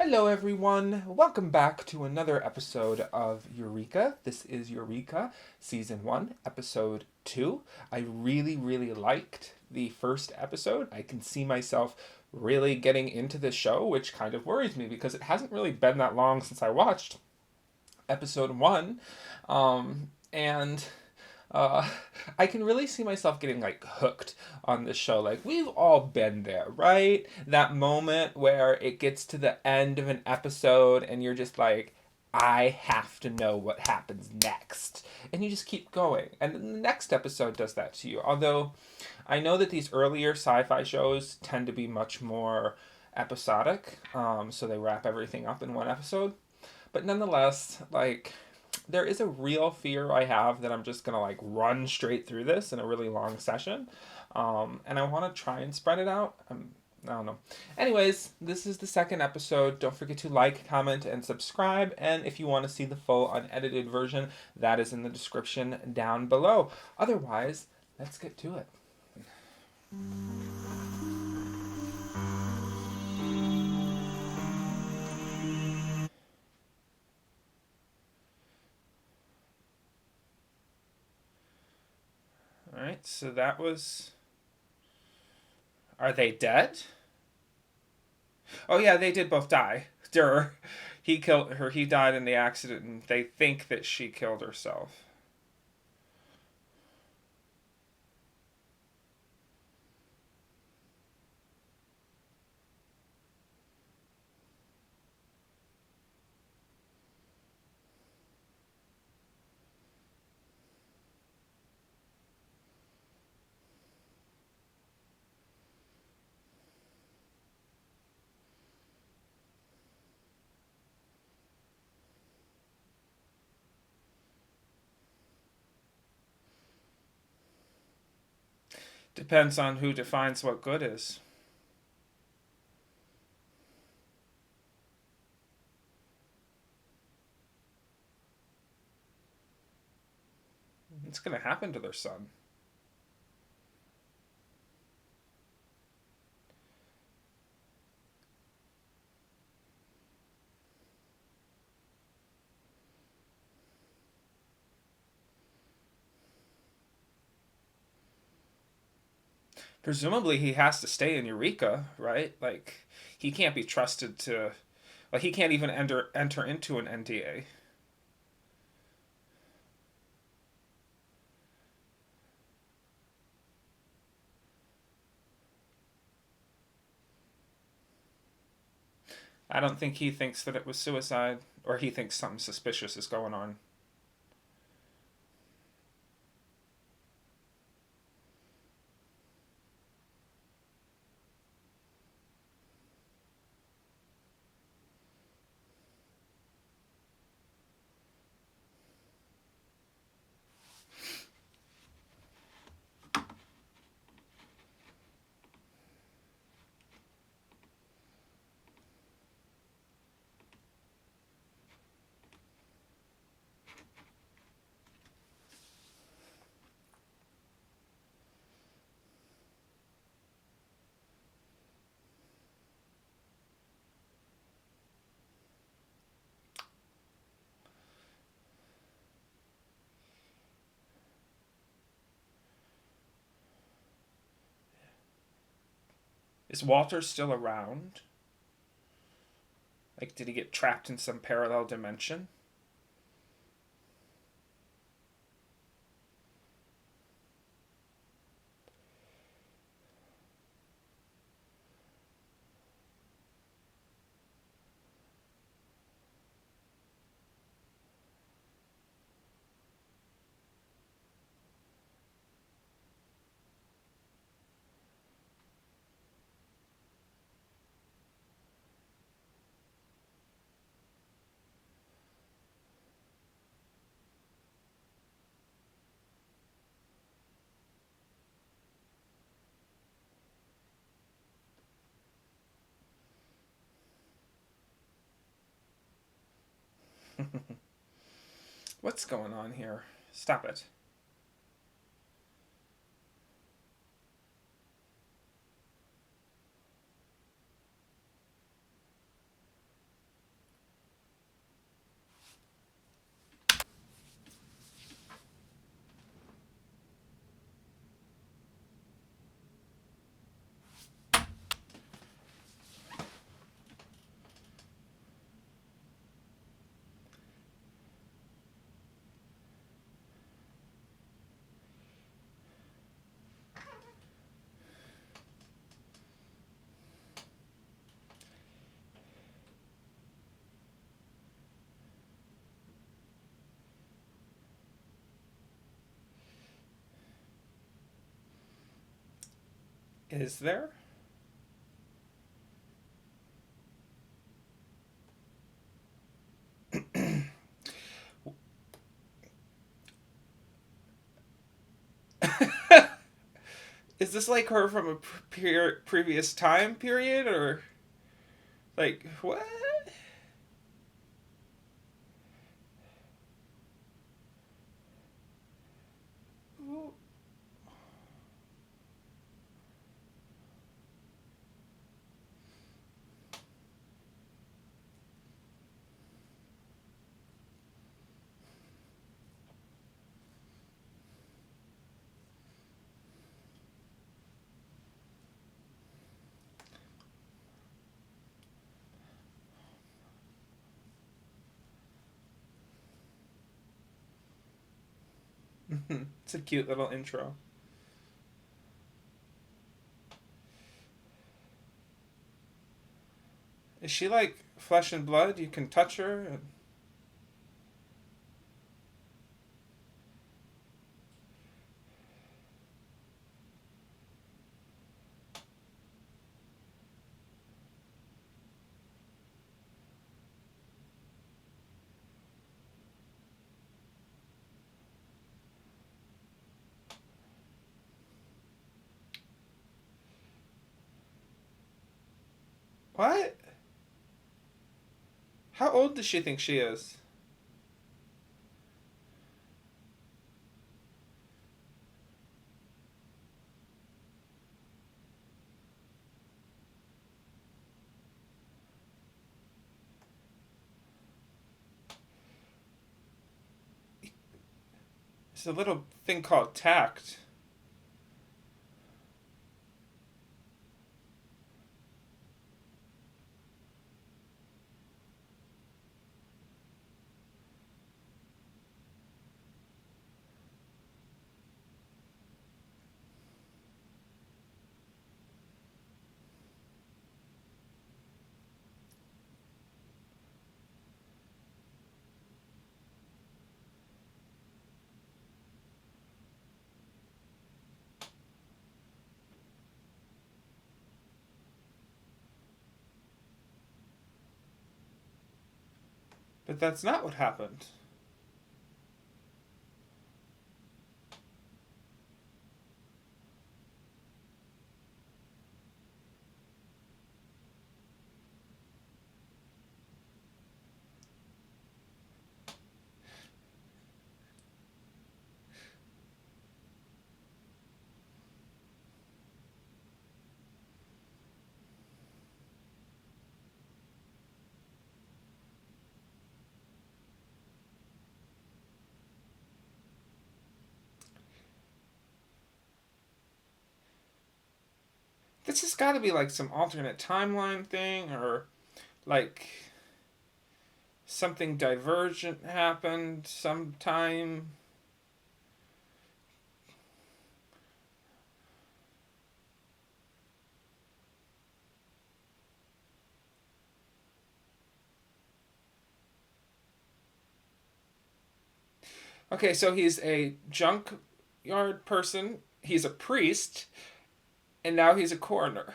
Hello, everyone. Welcome back to another episode of Eureka. This is Eureka, Season 1, Episode 2. I really liked the first episode. I can see myself really getting into the show, which kind of worries me because it hasn't really been that long since I watched Episode 1. And uh, I can really see myself getting like hooked on this show. Like we've all been there, right? That moment where it gets to the end of an episode and you're just like, I have to know what happens next. And you just keep going. And then the next episode does that to you. Although I know that these earlier sci fi shows tend to be much more episodic, so they wrap everything up in one episode. But nonetheless, like there is a real fear I have that I'm just gonna like run straight through this in a really long session, and I want to try and spread it out. I don't know. Anyways, this is the second episode. Don't forget to like, comment, and subscribe. And if you want to see the full unedited version, that is in the description down below. Otherwise, let's get to it. All right, so that was. Are they dead? Oh yeah, they did both die. Durr. He killed her. He died in the accident, and they think that she killed herself. Depends on who defines what good is. It's gonna happen to their son. Presumably, he has to stay in Eureka, right? Like, he can't be trusted to. Like, he can't even enter into an NDA. I don't think he thinks that it was suicide, or he thinks something suspicious is going on. Is Walter still around? Like, did he get trapped in some parallel dimension? What's going on here? Stop it. Is there? Is this like her from a previous time period, or like what? It's a cute little intro. Is she like flesh and blood? You can touch her. What? How old does she think she is? It's a little thing called tact. But that's not what happened. This has got to be like some alternate timeline thing, or like something divergent happened sometime. Okay, so he's a junkyard person, he's a priest, and now he's a coroner.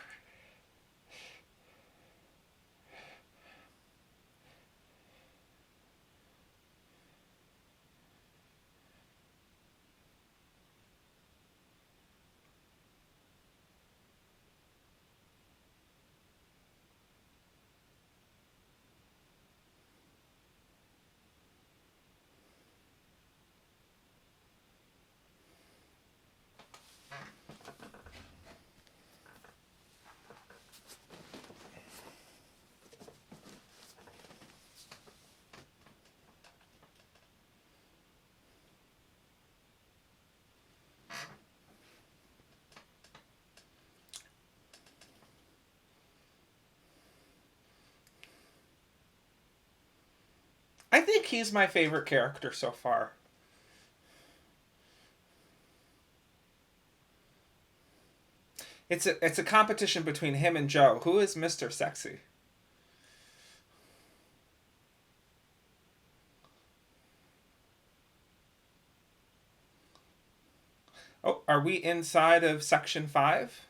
I think he's my favorite character so far. It's a competition between him and Joe. Who is Mr. Sexy? Oh, are we inside of section 5?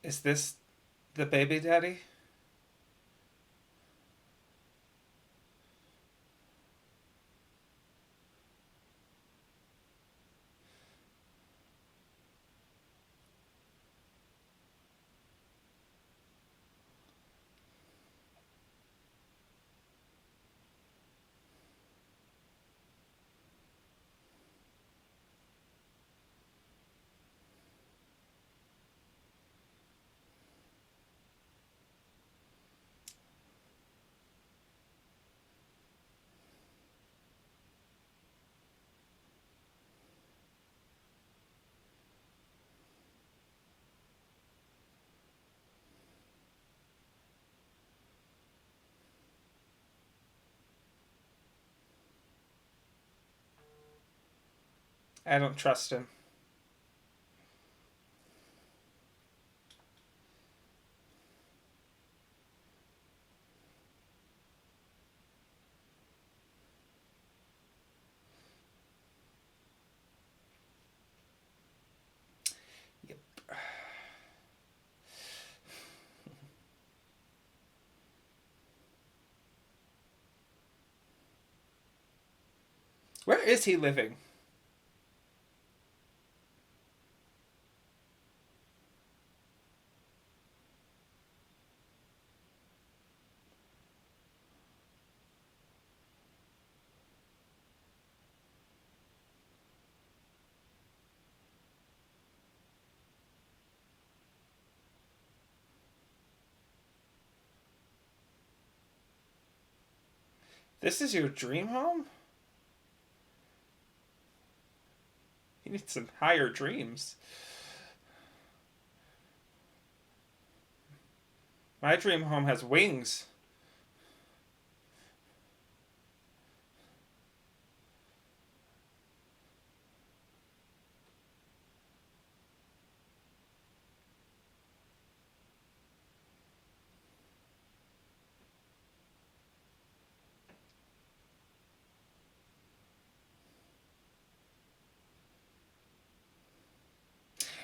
Is this the baby daddy? I don't trust him. Yep. Where is he living? This is your dream home? You need some higher dreams. My dream home has wings.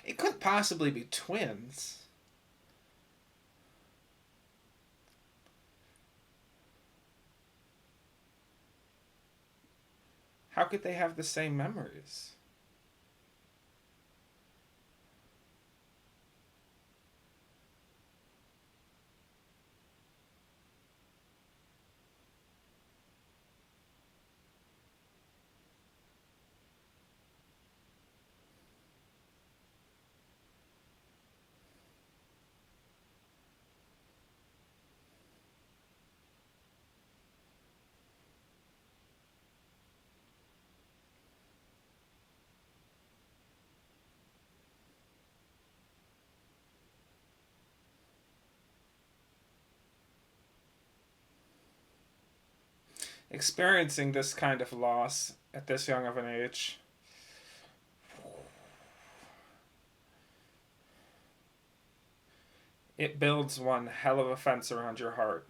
It couldn't possibly be twins. How could they have the same memories? Experiencing this kind of loss at this young of an age. It builds one hell of a fence around your heart.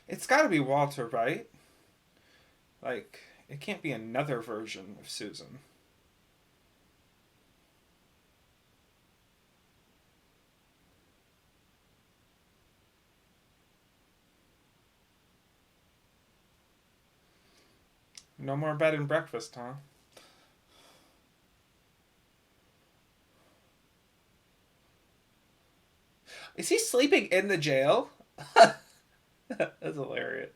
It's got to be Walter, right? Like, it can't be another version of Susan. No more bed and breakfast, huh? Is he sleeping in the jail? That's hilarious.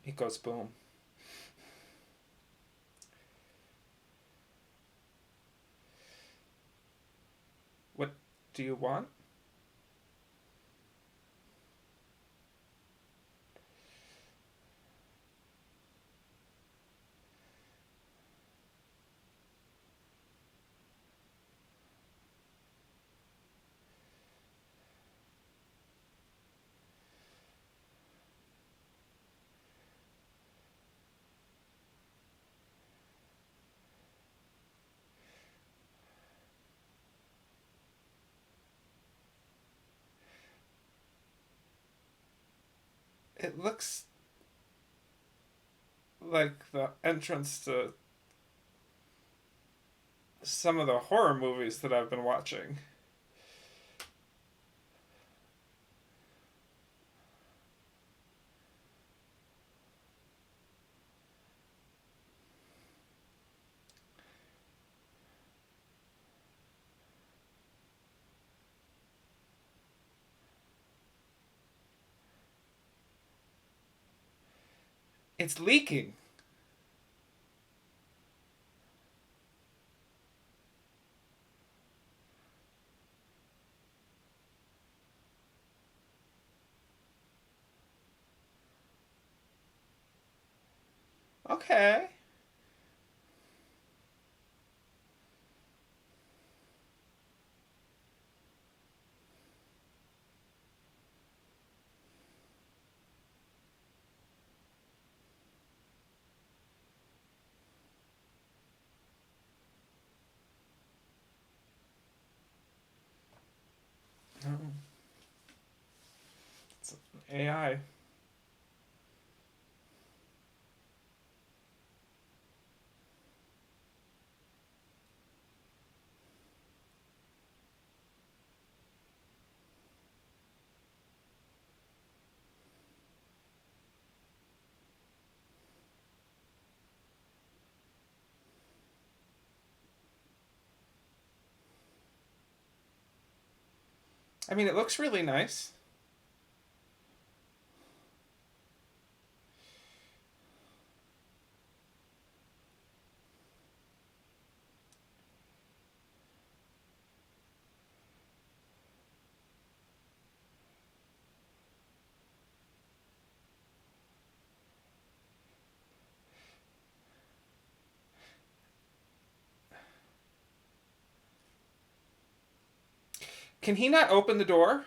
It goes boom. What do you want? It looks like the entrance to some of the horror movies that I've been watching. It's leaking. Okay. It's AI. I mean, it looks really nice. Can he not open the door?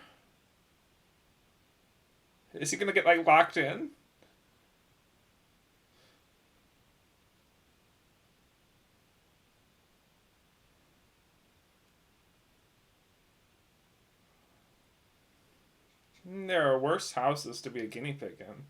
Is he gonna get like locked in? There are worse houses to be a guinea pig in.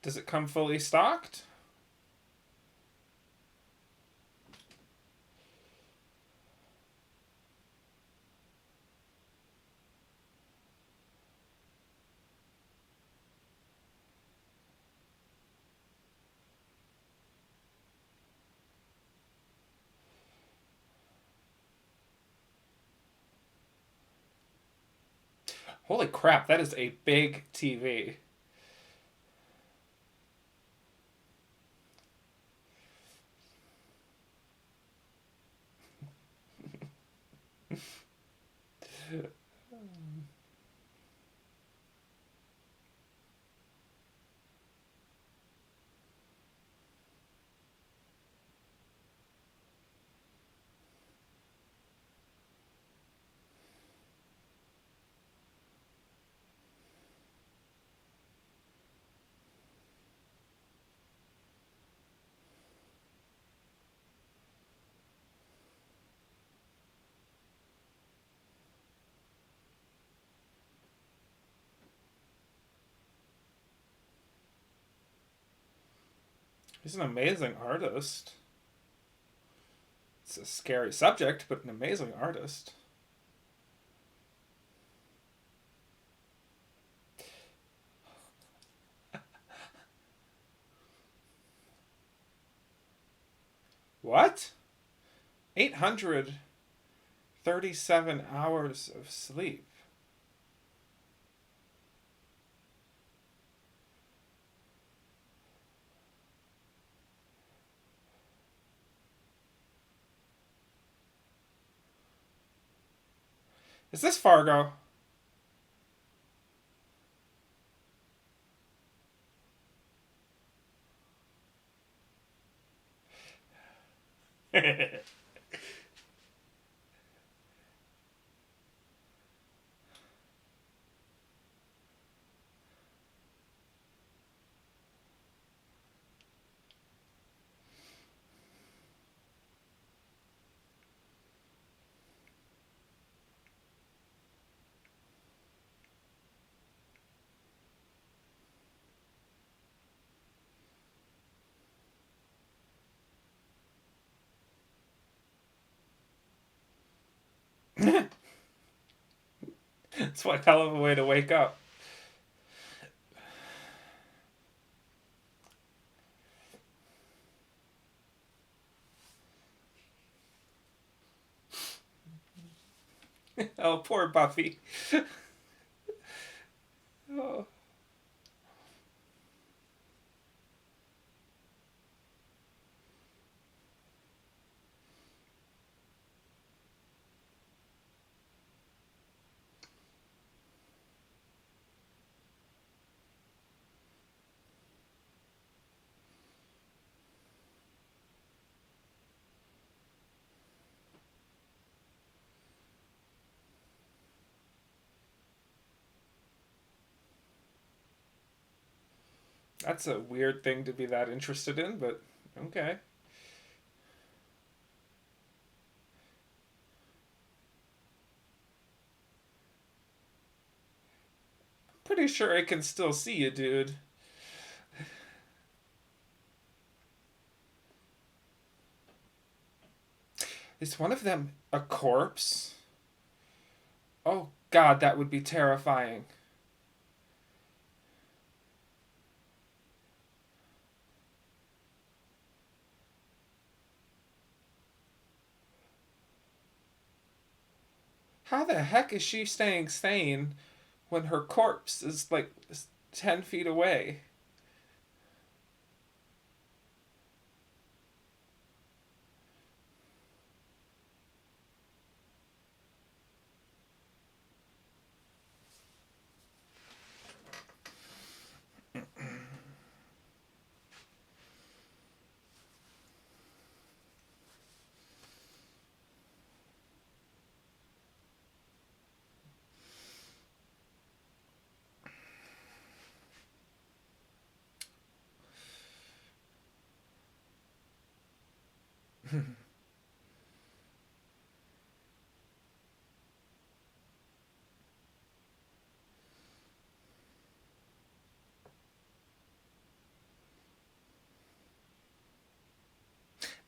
Does it come fully stocked? Holy crap, that is a big TV. He's an amazing artist. It's a scary subject, but an amazing artist. What? 837 hours of sleep. Is this Fargo? It's one hell of a way to wake up. Oh, poor Buffy. Oh. That's a weird thing to be that interested in, but okay. Pretty sure I can still see you, dude. Is one of them a corpse? Oh god, that would be terrifying. How the heck is she staying sane when her corpse is like 10 feet away?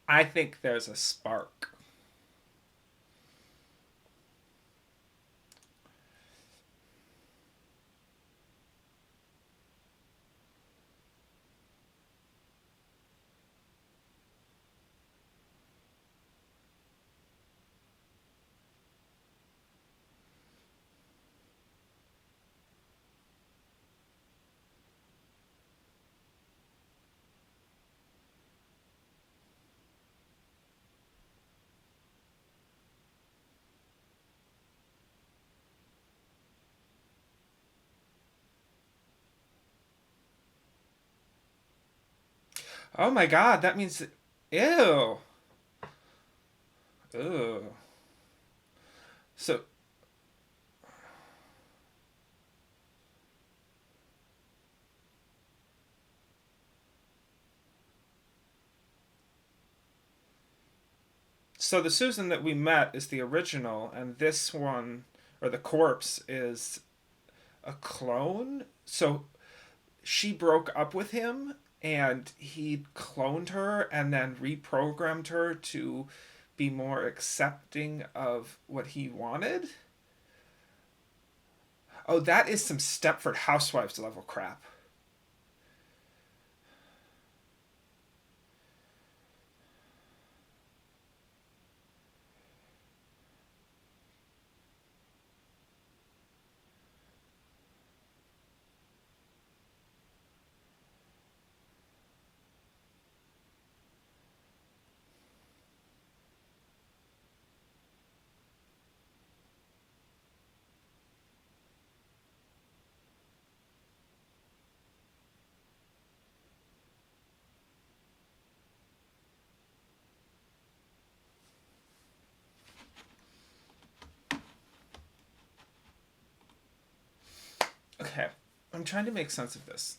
I think there's a spark. Oh my god, that means. Ew. Ew. So, so the Susan that we met is the original, and this one, or the corpse, is a clone? So she broke up with him and he'd cloned her and then reprogrammed her to be more accepting of what he wanted. Oh, that is some Stepford Housewives level crap. Okay, I'm trying to make sense of this.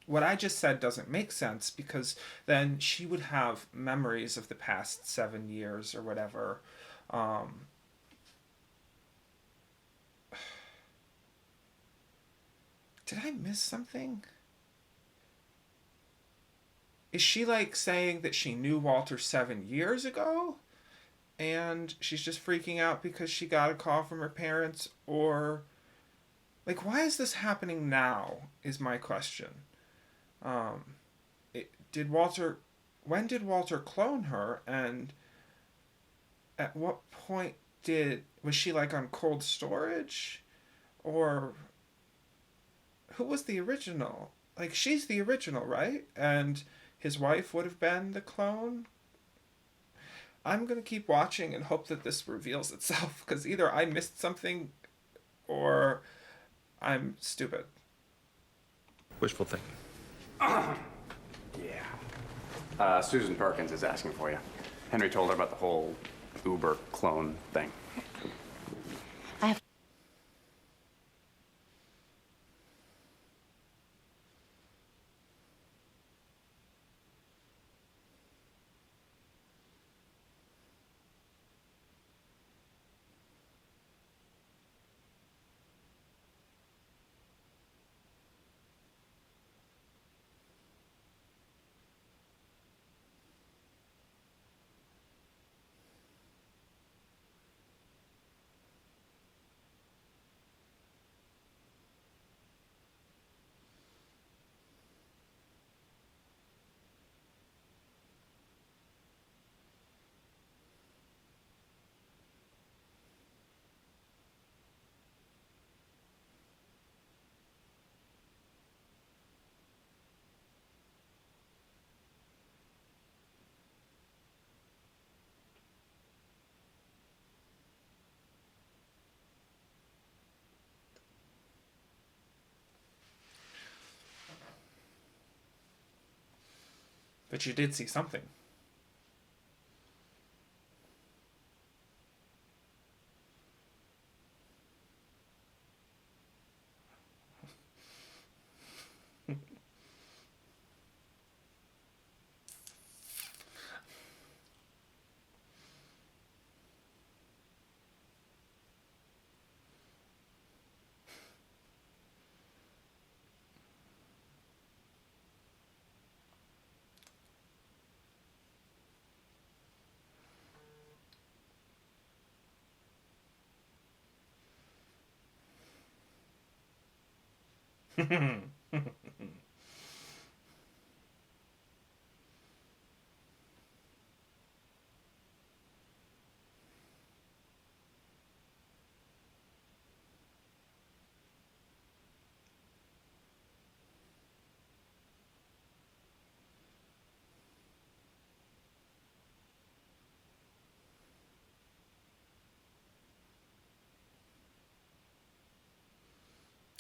What I just said doesn't make sense because then she would have memories of the past 7 years or whatever. Um, did I miss something? Is she like saying that she knew Walter 7 years ago and she's just freaking out because she got a call from her parents? Or, like, why is this happening now? Is my question. Um, did Walter. When did Walter clone her? And at what point did. Was she like on cold storage? Or who was the original? Like, she's the original, right? And his wife would have been the clone? I'm gonna keep watching and hope that this reveals itself because either I missed something or I'm stupid. Wishful thinking. Yeah. Susan Perkins is asking for you. Henry told her about the whole Uber clone thing. I have. But you did see something.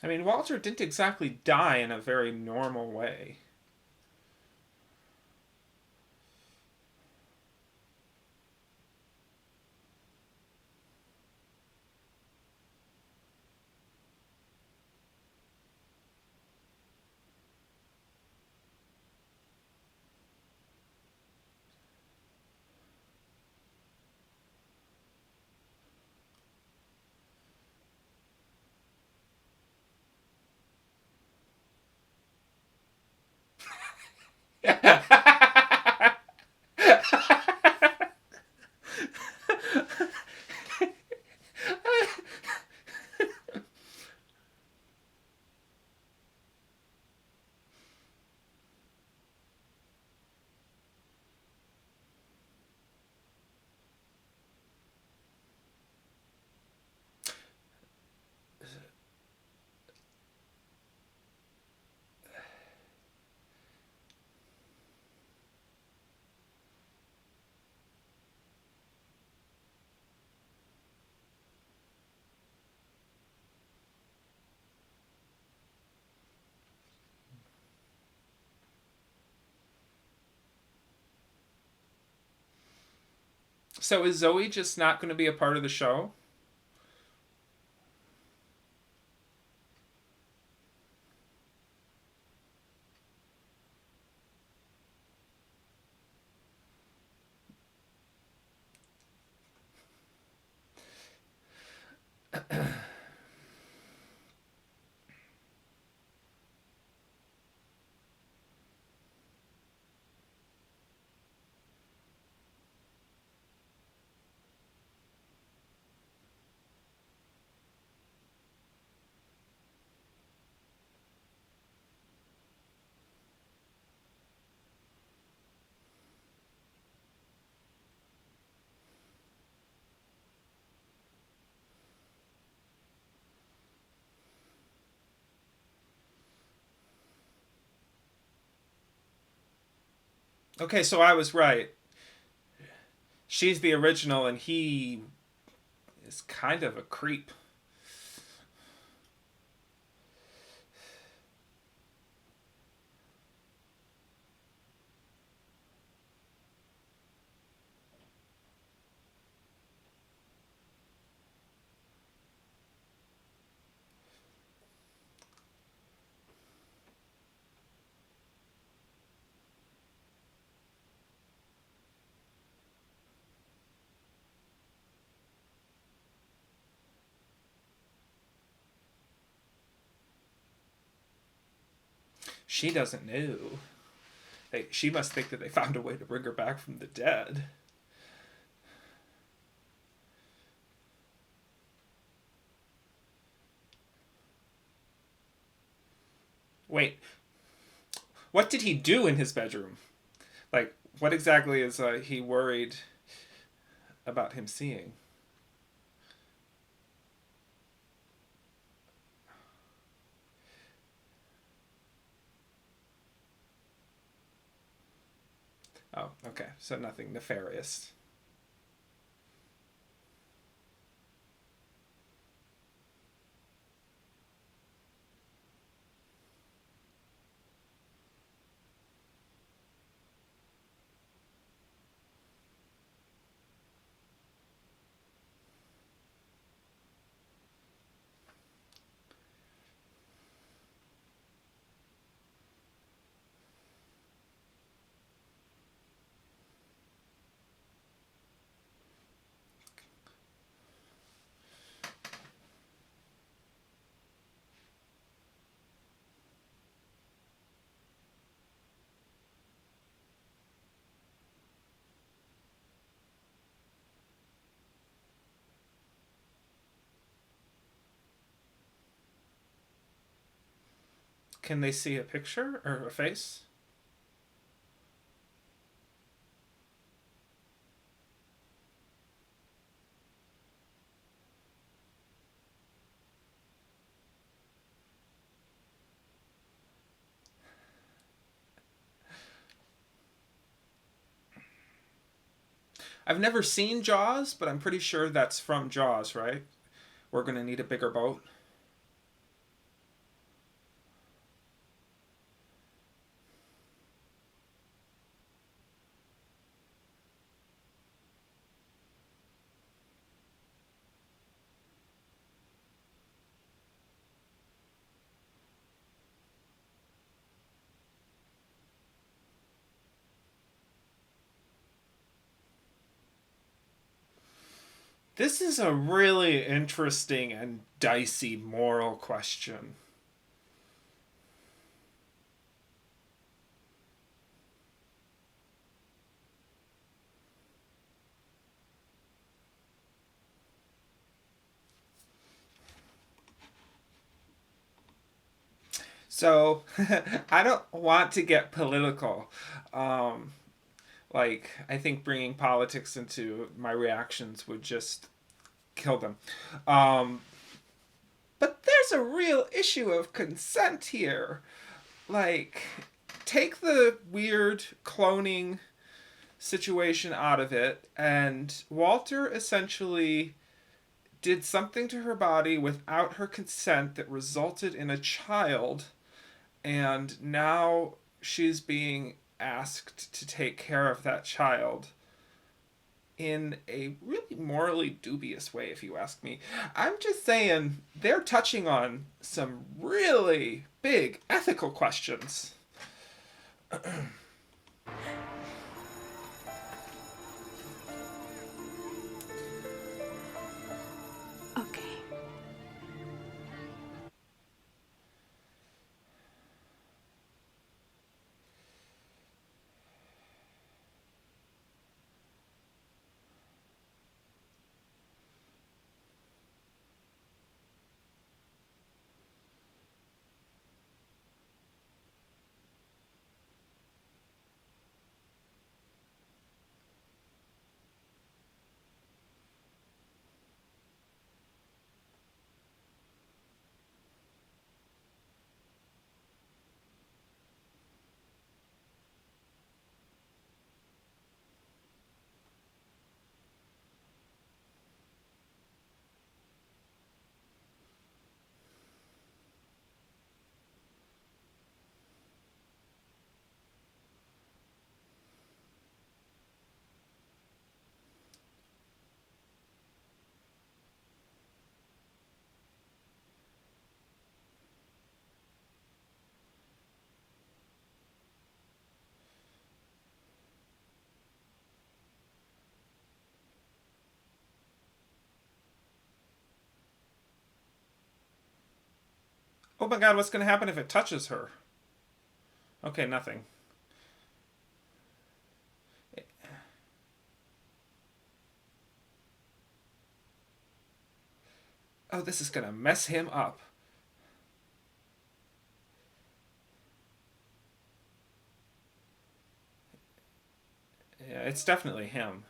I mean, Walter didn't exactly die in a very normal way. So is Zoe just not going to be a part of the show? Okay, so I was right. She's the original and he is kind of a creep. She doesn't know. She must think that they found a way to bring her back from the dead. Wait, what did he do in his bedroom? Like, what exactly is he worried about him seeing? Oh, okay. So nothing nefarious. Can they see a picture or a face? I've never seen Jaws, but I'm pretty sure that's from Jaws, right? We're going to need a bigger boat. This is a really interesting and dicey moral question. So I don't want to get political. I think bringing politics into my reactions would just kill them. Um, but there's a real issue of consent here. Like, take the weird cloning situation out of it, and Walter essentially did something to her body without her consent that resulted in a child, and now she's being asked to take care of that child in a really morally dubious way, if you ask me. I'm just saying they're touching on some really big ethical questions. Okay. Oh my god, what's going to happen if it touches her? Okay, nothing. Oh, this is going to mess him up. Yeah, it's definitely him.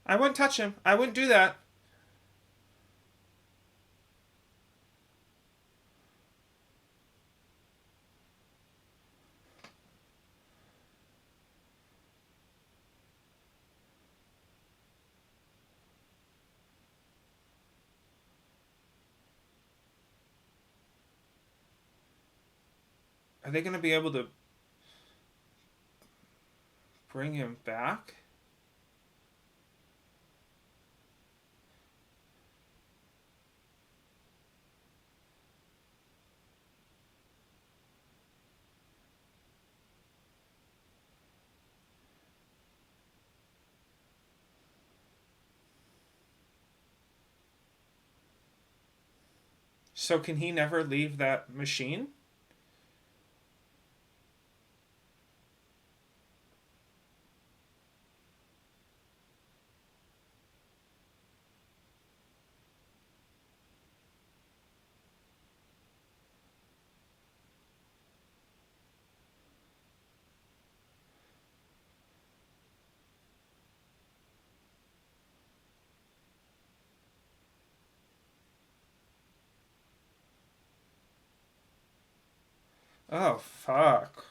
I wouldn't touch him. I wouldn't do that. Are they going to be able to bring him back? So can he never leave that machine? Oh, fuck.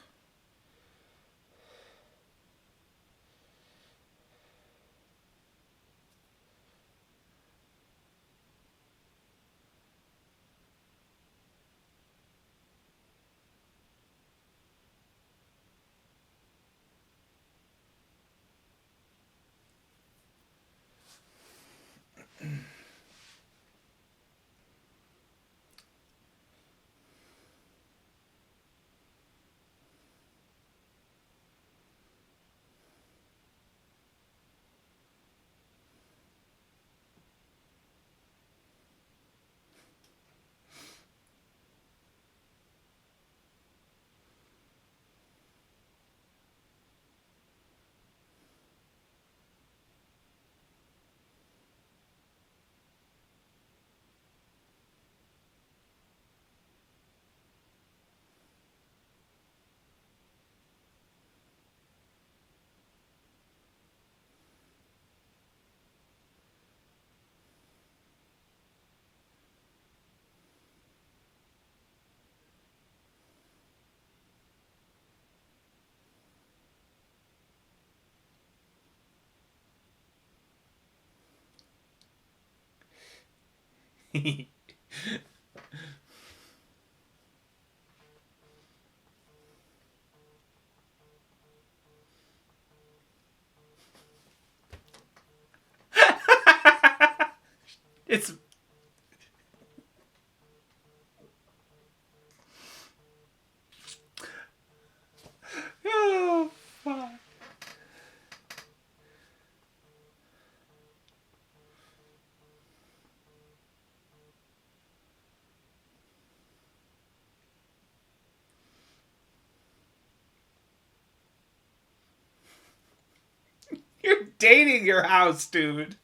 It's oh fuck. You're dating your house, dude.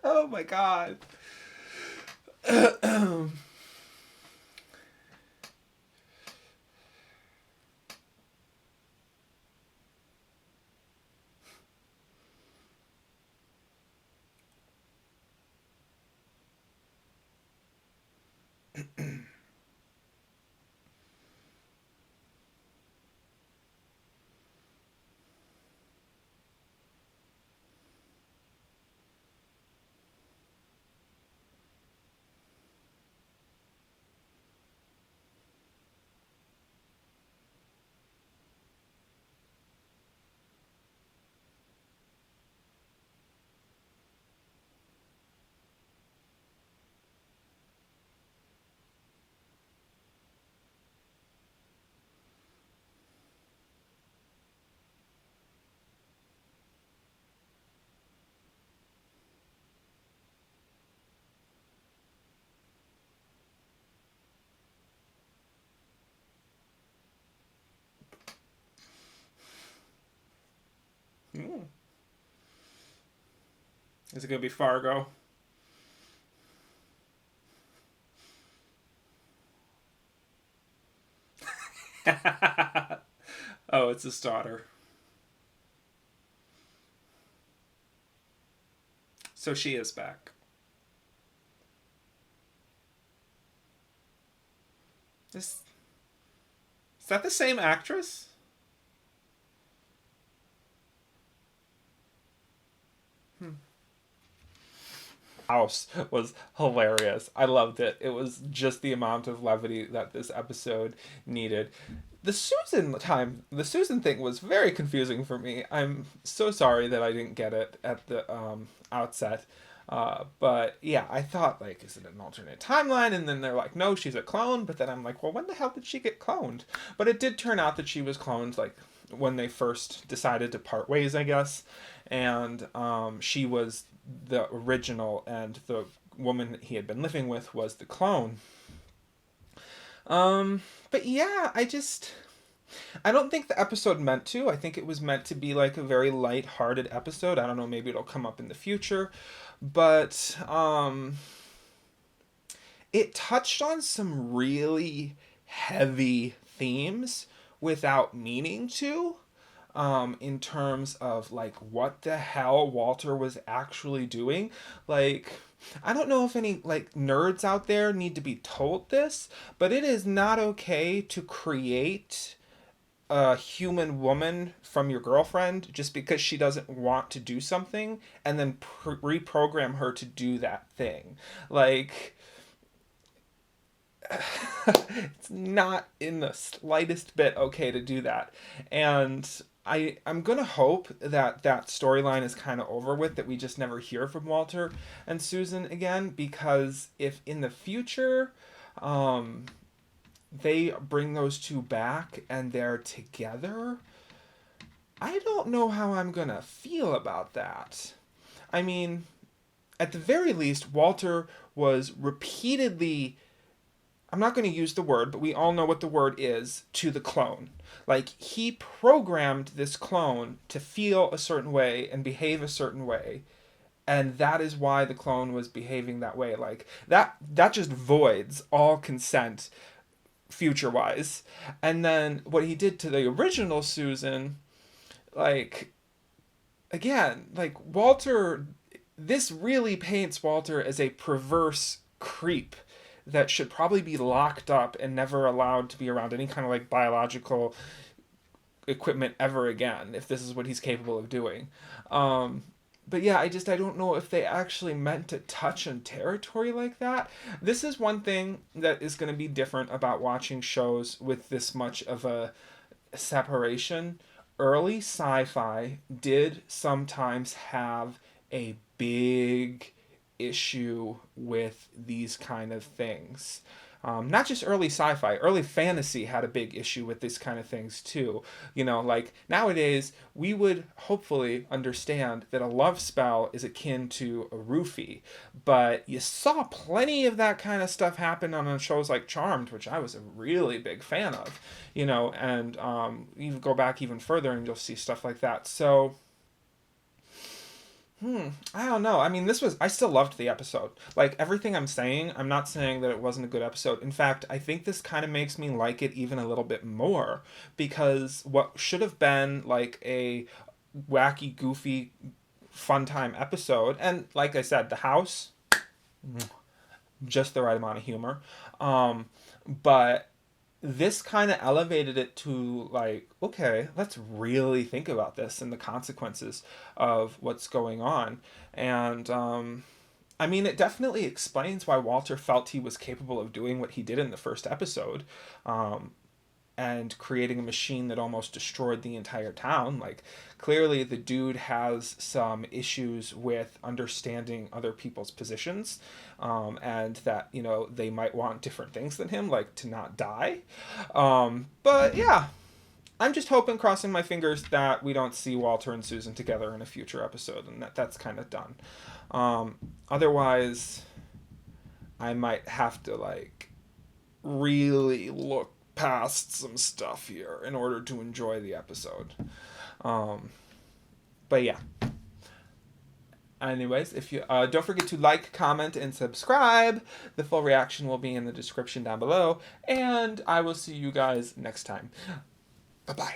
Oh my god. Is it gonna be Fargo? Oh, it's his daughter. So she is back. Is that the same actress? House was hilarious. I loved it. It was just the amount of levity that this episode needed. The Susan thing was very confusing for me. I'm so sorry that I didn't get it at the outset. But yeah, I thought, like, is it an alternate timeline? And then they're like, no, she's a clone. But then I'm like, well, when the hell did she get cloned? But it did turn out that she was cloned, like, when they first decided to part ways, I guess. And she was the original, and the woman that he had been living with was the clone. But yeah, I don't think the episode meant to. I think it was meant to be like a very light-hearted episode. I don't know, maybe it'll come up in the future. But it touched on some really heavy themes without meaning to. In terms of like what the hell Walter was actually doing. Like, I don't know if any like nerds out there need to be told this, but it is not okay to create a human woman from your girlfriend just because she doesn't want to do something and then reprogram her to do that thing. Like, it's not in the slightest bit okay to do that. And I'm gonna hope that that storyline is kind of over with, that we just never hear from Walter and Susan again, because if in the future they bring those two back and they're together, I don't know how I'm gonna feel about that. I mean, at the very least, Walter was repeatedly, I'm not going to use the word, but we all know what the word is, to the clone. Like, he programmed this clone to feel a certain way and behave a certain way. And that is why the clone was behaving that way. Like, that just voids all consent future-wise. And then what he did to the original Susan, like, again, like, Walter, this really paints Walter as a perverse creep that should probably be locked up and never allowed to be around any kind of like biological equipment ever again, if this is what he's capable of doing. but yeah, I don't know if they actually meant to touch on territory like that. This is one thing that is going to be different about watching shows with this much of a separation. Early sci-fi did sometimes have a big issue with these kind of things. Not just early sci-fi, early fantasy had a big issue with this kind of things too. Like nowadays, we would hopefully understand that a love spell is akin to a roofie, but you saw plenty of that kind of stuff happen on shows like Charmed, which I was a really big fan of, and you go back even further and you'll see stuff like that. So, I don't know. I mean, I still loved the episode. Like, everything I'm saying, I'm not saying that it wasn't a good episode. In fact, I think this kind of makes me like it even a little bit more, because what should have been, like, a wacky, goofy, fun time episode, and like I said, the house, just the right amount of humor, but this kind of elevated it to, like, okay, let's really think about this and the consequences of what's going on. And I mean, it definitely explains why Walter felt he was capable of doing what he did in the first episode, and creating a machine that almost destroyed the entire town. Like, clearly the dude has some issues with understanding other people's positions, and that, they might want different things than him, like to not die. But yeah, I'm just hoping, crossing my fingers, that we don't see Walter and Susan together in a future episode, and that's kind of done. Otherwise, I might have to, like, really look past some stuff here in order to enjoy the episode. But yeah. Anyways, if you don't forget to like, comment, and subscribe. The full reaction will be in the description down below, and I will see you guys next time. Bye-bye.